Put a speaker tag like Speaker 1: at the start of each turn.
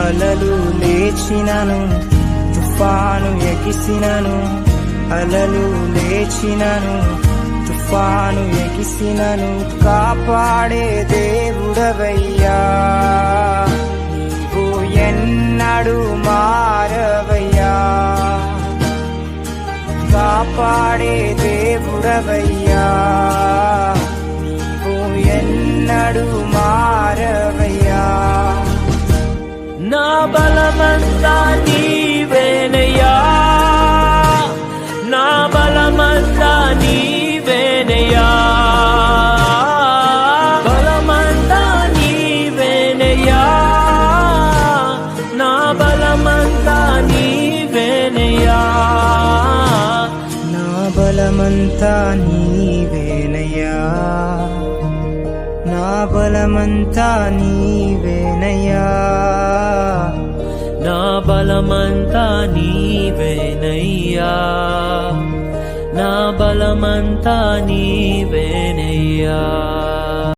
Speaker 1: అలలు లేచినను తుఫాను ఎగిసినను, అలలు లేచినను తుఫాను ఎగిసినను, కాపాడే దేవుడవయ్యా నీవు ఎన్నడు మారవయ్యా, కాపాడే దేవుడవయ్యా నీవు ఎన్నడు మారవయ్యా.
Speaker 2: నా బలమంతా నీవేనయ్యా, నా బలమంతా నీవేనయ్యా, బలమంతా నీవేనయ్యా, నా బలమంతా నీవేనయ్యా,
Speaker 1: నా బలమంతా నీవేనయ్యా, నా బలమంతా నీవేనయ్యా,
Speaker 2: నా బలమంతా నీవేనయ్యా, నా బలమంతా నీవేనయ్యా.